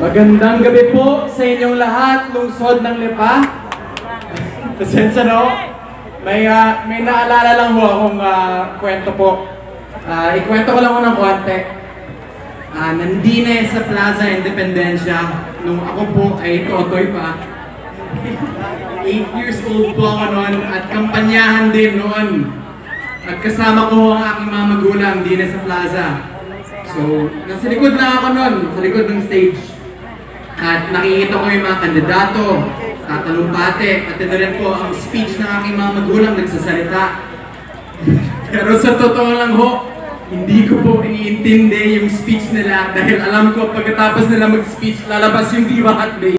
Magandang gabi po sa inyong lahat, lungsod ng Lipa. Pasensya na ho. May naalala lang ho akong kwento po. Ikwento ko lang ho ng konti. Nandine sa Plaza Independencia, nung ako po ay totoy pa. 8 years old po ako noon at kampanyahan din noon. At kasama ko ang aking mga magulang din sa plaza. So, nasa likod lang ako noon, sa likod ng stage. At nakikita ko yung mga kandidato, tatalumpate, at ito rin po ang speech ng aking mga magulang nagsasalita. Pero sa totoo lang ho, hindi ko po iniintindi yung speech nila dahil alam ko pagkatapos nila mag-speech, lalabas yung Viva Hot Day.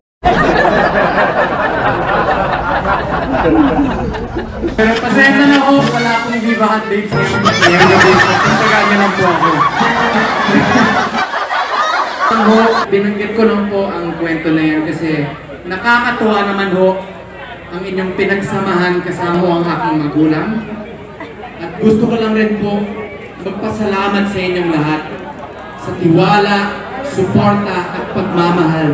Pero pasensya na ho, wala akong Viva Hot Day sa iyo. Pagkagaan niya lang po ako. Binanggit ko lang po ang kwento na yan kasi nakakatuwa naman ho ang inyong pinagsamahan kasama ho ang aking magulang. At gusto ko lang rin po magpasalamat sa inyong lahat sa tiwala, suporta at pagmamahal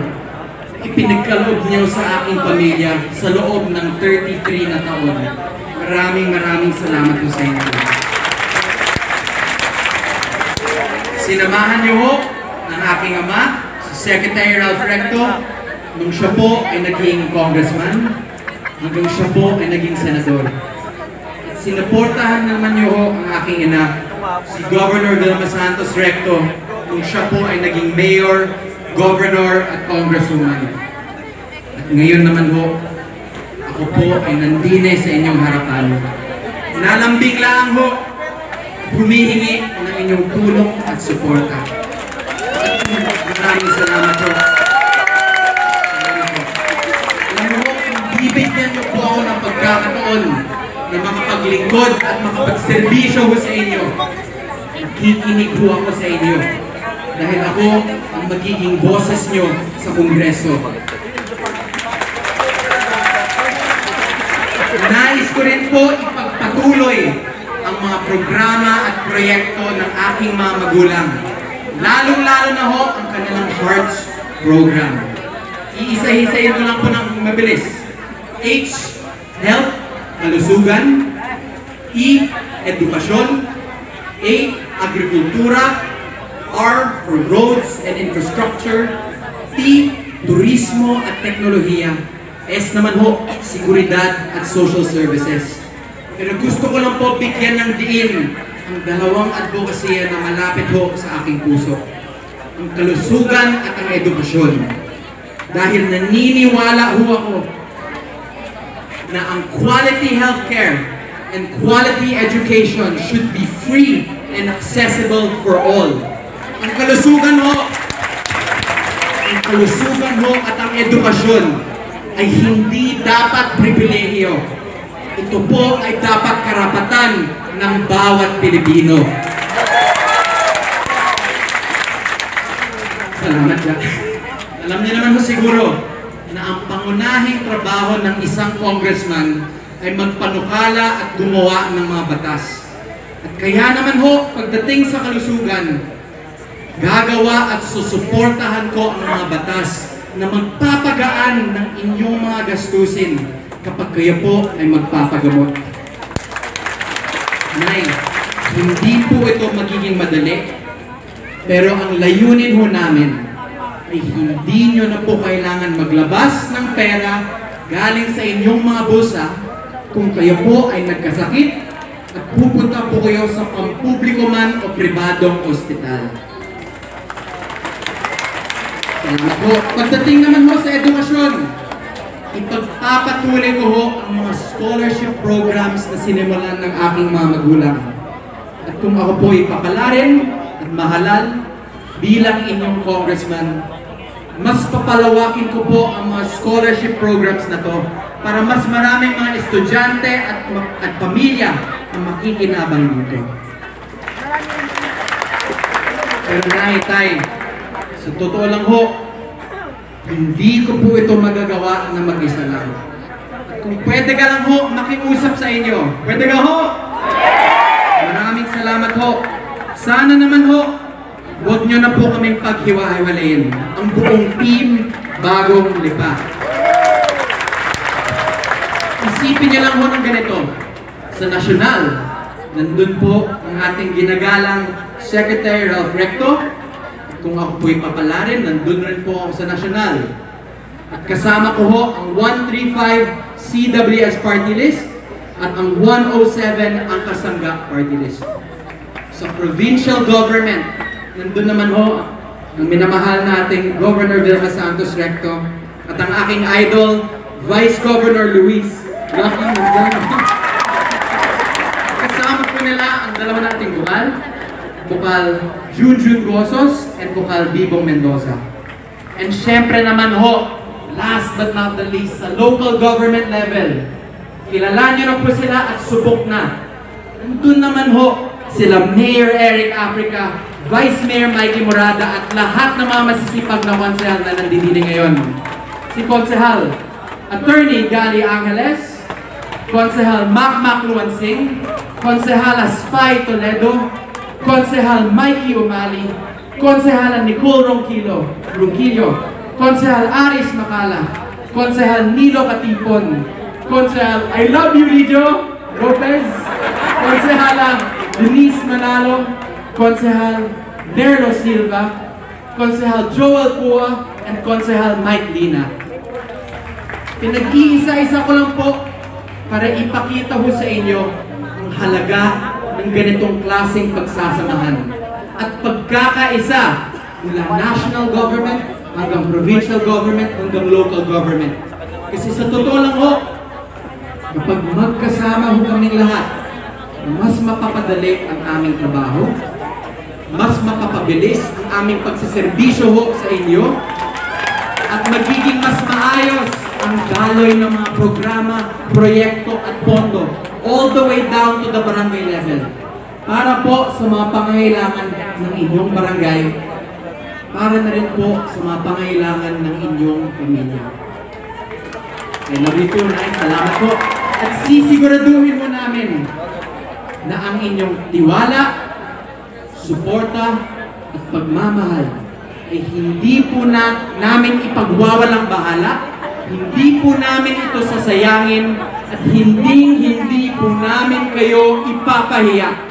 ipinagkaloob niyo sa aking pamilya sa loob ng 33 na taon. Maraming salamat po sa inyo. Sinamahan niyo ho ang aking ama, si Secretary Ralph Recto, nung siya po ay naging congressman, hanggang siya po ay naging senador. At sinuportahan naman niyo ho ang aking ina, si Governor Vilma Santos Recto, nung siya po ay naging mayor, governor at congresswoman. At ngayon naman ho, ako po ay nandine sa inyong harapan. Nalambing lang ho, humihingi ng inyong tulong at suporta. Maraming salamat po. Alam mo, bibigyan niyo po ako ng pagkakataon na makapaglingkod at makapagserbisyo ho sa inyo. Nakikinig po ako sa inyo dahil ako ang magiging boses niyo sa Kongreso. Nais ko rin po ipagpatuloy ang mga programa at proyekto ng aking mga magulang. Lalong-lalo na ho ang kanilang Hearts program. Iisa-isayin ko lang po ng mabilis. H, Health, Kalusugan. E, Edukasyon. A, Agrikultura. R, for Roads and Infrastructure. T, Turismo at Teknolohiya. S naman ho, Seguridad at Social Services. Pero gusto ko lang po bigyan ng diin ang dalawang advokasya na malapit ho sa aking puso. Ang kalusugan at ang edukasyon. Dahil naniniwala ho ako na ang quality healthcare and quality education should be free and accessible for all. Ang kalusugan ho at ang edukasyon ay hindi dapat pribilehiyo. Ito po ay dapat karapatan ng bawat Pilipino. Salamat lang. Alam niyo naman ho siguro na ang pangunahing trabaho ng isang congressman ay magpanukala at gumawa ng mga batas. At kaya naman ho, pagdating sa kalusugan, gagawa at susuportahan ko ang mga batas na magpapagaan ng inyong mga gastusin kapag kayo po ay magpapagamot. Nay, hindi po ito magiging madali, pero ang layunin ho namin ay hindi nyo na po kailangan maglabas ng pera galing sa inyong mga bulsa kung kayo po ay nagkasakit at pupunta po kayo sa pampubliko man o pribadong ospital. Salamat po. Pagdating naman ho sa edukasyon, ipagpapatuloy ko ho ang mga scholarship programs na sinimulan ng aking mga magulang. At kung ako po ipapalarin at mahalal bilang inyong congressman, mas papalawakin ko po ang mga scholarship programs na to para mas maraming mga estudyante at pamilya ang makikinabang dito. Pero tay, sa totoo lang ho, hindi ko po ito magagawa na mag-isa lang. At kung pwede ka lang ho, makiusap sa inyo. Pwede ka ho? Maraming salamat ho. Sana naman ho, huwag nyo na po kaming paghiwa-hiwalayin. Ang buong team, bagong lipa. Isipin nyo lang ho ng ganito. Sa nasyonal, nandun po ang ating ginagalang Secretary Ralph Recto. Kung ako po'y papalarin, nandun rin po ako sa nasyonal. At kasama ko ho ang 135 CWS party list at ang 107 ang Kasangga party list. Sa provincial government, nandun naman ho ang minamahal nating Governor Vilma Santos Recto at ang aking idol, Vice Governor Luis. Lucky Manzano. Kasama po nila ang dalawa nating Bukal Junjun Gozos and Bukal Bibong Mendoza. And syempre naman ho, last but not the least, sa local government level, kilala nyo na po sila at subok na. Nandun naman ho, sila Mayor Eric Africa, Vice Mayor Mikey Morada, at lahat ng mga masisipag na konsehal na nandidini ngayon. Si Konsehal Attorney Gali Angeles, Konsehal Mac Luansing, Konsehal Aspay Toledo, Konsehal Mikey Umali, Konsehal Nicole Ronquillo, Konsehal Aris Macala, Konsehal Nilo Katipon, Konsehal I Love You Lijo Lopez, Konsehal Denise Manalo, Konsehal Nerlo Silva, Konsehal Joel Pua, and Konsehal Mike Lina. Pinag-iisa-isa ko lang po para ipakita ho sa inyo ang halaga ng ganitong klaseng pagsasamahan at pagkakaisa mula national government hanggang provincial government hanggang local government. Kasi sa totoo lang ho, kapag magkasama ho kaming lahat, mas mapapadali ang aming trabaho, mas mapapabilis ang aming pagsiservisyo ho sa inyo, at magiging mas maayos ang daloy ng mga programa, proyekto at pondo all the way down to the barangay level para po sa mga pangangailangan ng inyong barangay, para na rin po sa mga pangangailangan ng inyong pamilya. I love you too, Nay. Salamat po. At sisiguraduhin mo namin na ang inyong tiwala, suporta at pagmamahal ay hindi po namin ipagwawalang bahala, hindi po namin ito sasayangin, at hindi po namin kayo ipapahiya.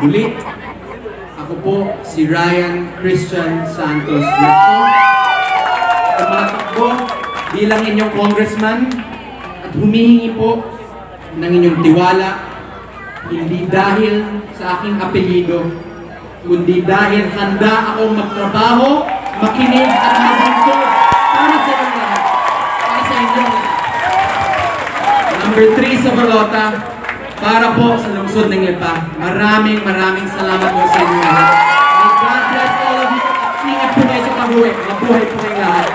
Muli, ako po si Ryan Christian Santos Recto. Tumatakbo bilang inyong congressman at humihingi po ng inyong tiwala, hindi dahil sa aking apelyido, kundi dahil handa akong magtrabaho, makinig at maglingkod para sa inyong lahat. Para sa inyong lahat. Number 3 sa balota, para po sa lungsod ng Lipa. Maraming salamat po sa inyong lahat. May God bless all of you. At ingat po kayo sa kabuhay. Mabuhay po kayong lahat.